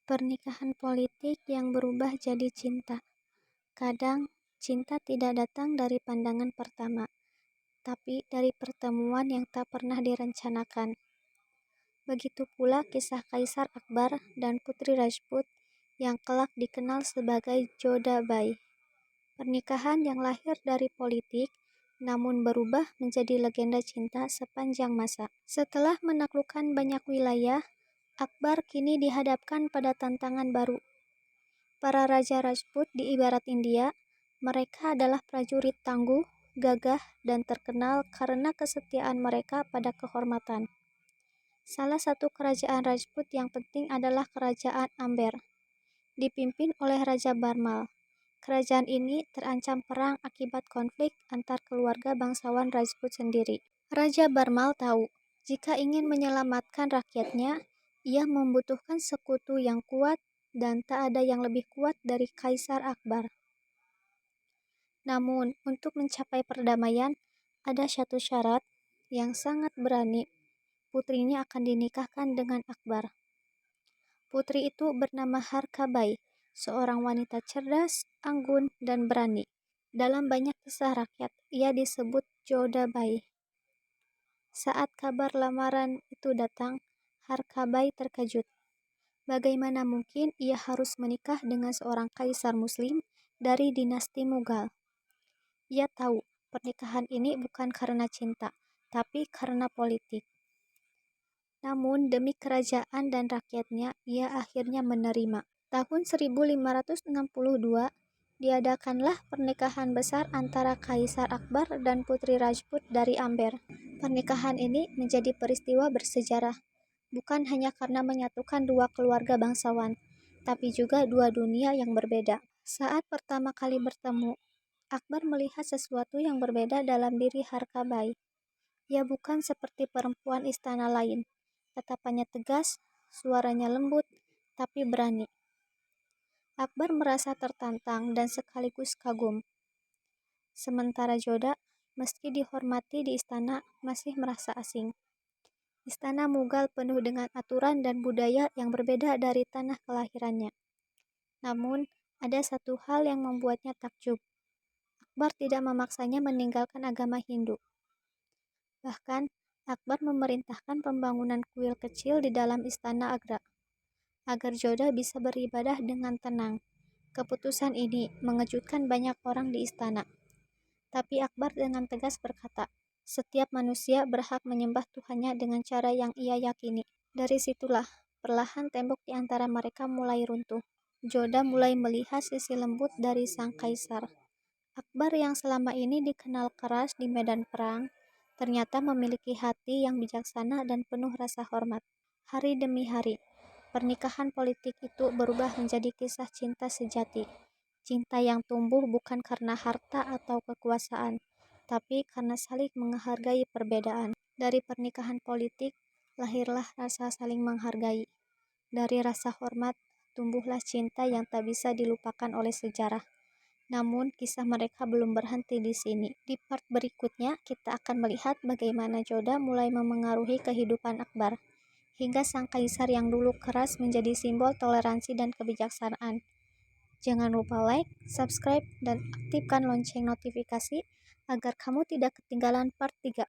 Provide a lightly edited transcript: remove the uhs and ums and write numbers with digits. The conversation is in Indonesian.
Pernikahan politik yang berubah jadi cinta. Kadang, cinta tidak datang dari pandangan pertama, tapi dari pertemuan yang tak pernah direncanakan. Begitu pula kisah Kaisar Akbar dan Putri Rajput yang kelak dikenal sebagai Jodhabai. Pernikahan yang lahir dari politik, namun berubah menjadi legenda cinta sepanjang masa. Setelah menaklukkan banyak wilayah, Akbar kini dihadapkan pada tantangan baru. Para Raja Rajput di ibarat India, mereka adalah prajurit tangguh, gagah, dan terkenal karena kesetiaan mereka pada kehormatan. Salah satu kerajaan Rajput yang penting adalah Kerajaan Amber, dipimpin oleh Raja Barmal. Kerajaan ini terancam perang akibat konflik antar keluarga bangsawan Rajput sendiri. Raja Barmal tahu, jika ingin menyelamatkan rakyatnya, ia membutuhkan sekutu yang kuat dan tak ada yang lebih kuat dari Kaisar Akbar. Namun, untuk mencapai perdamaian, ada satu syarat yang sangat berani. Putrinya akan dinikahkan dengan Akbar. Putri itu bernama Harkabai, seorang wanita cerdas, anggun, dan berani. Dalam banyak kisah rakyat, ia disebut Jodhabai. Saat kabar lamaran itu datang, Harkabai terkejut. Bagaimana mungkin ia harus menikah dengan seorang kaisar muslim dari dinasti Mughal? Ia tahu pernikahan ini bukan karena cinta, tapi karena politik. Namun demi kerajaan dan rakyatnya, ia akhirnya menerima. Tahun 1562, diadakanlah pernikahan besar antara Kaisar Akbar dan Putri Rajput dari Amber. Pernikahan ini menjadi peristiwa bersejarah, bukan hanya karena menyatukan dua keluarga bangsawan, tapi juga dua dunia yang berbeda. Saat pertama kali bertemu, Akbar melihat sesuatu yang berbeda dalam diri Harkabai. Ia bukan seperti perempuan istana lain. Tatapannya tegas, suaranya lembut, tapi berani. Akbar merasa tertantang dan sekaligus kagum. Sementara Jodha, meski dihormati di istana, masih merasa asing. Istana Mughal penuh dengan aturan dan budaya yang berbeda dari tanah kelahirannya. Namun, ada satu hal yang membuatnya takjub. Akbar tidak memaksanya meninggalkan agama Hindu. Bahkan, Akbar memerintahkan pembangunan kuil kecil di dalam istana Agra, agar Jodha bisa beribadah dengan tenang. Keputusan ini mengejutkan banyak orang di istana. Tapi Akbar dengan tegas berkata, setiap manusia berhak menyembah Tuhannya dengan cara yang ia yakini. Dari situlah, perlahan tembok di antara mereka mulai runtuh. Jodha mulai melihat sisi lembut dari sang kaisar. Akbar yang selama ini dikenal keras di medan perang, ternyata memiliki hati yang bijaksana dan penuh rasa hormat. Hari demi hari, pernikahan politik itu berubah menjadi kisah cinta sejati. Cinta yang tumbuh bukan karena harta atau kekuasaan, tapi karena saling menghargai perbedaan. Dari pernikahan politik, lahirlah rasa saling menghargai. Dari rasa hormat, tumbuhlah cinta yang tak bisa dilupakan oleh sejarah. Namun, kisah mereka belum berhenti di sini. Di part berikutnya, kita akan melihat bagaimana Jodha mulai memengaruhi kehidupan Akbar, hingga sang kaisar yang dulu keras menjadi simbol toleransi dan kebijaksanaan. Jangan lupa like, subscribe, dan aktifkan lonceng notifikasi agar kamu tidak ketinggalan part 3.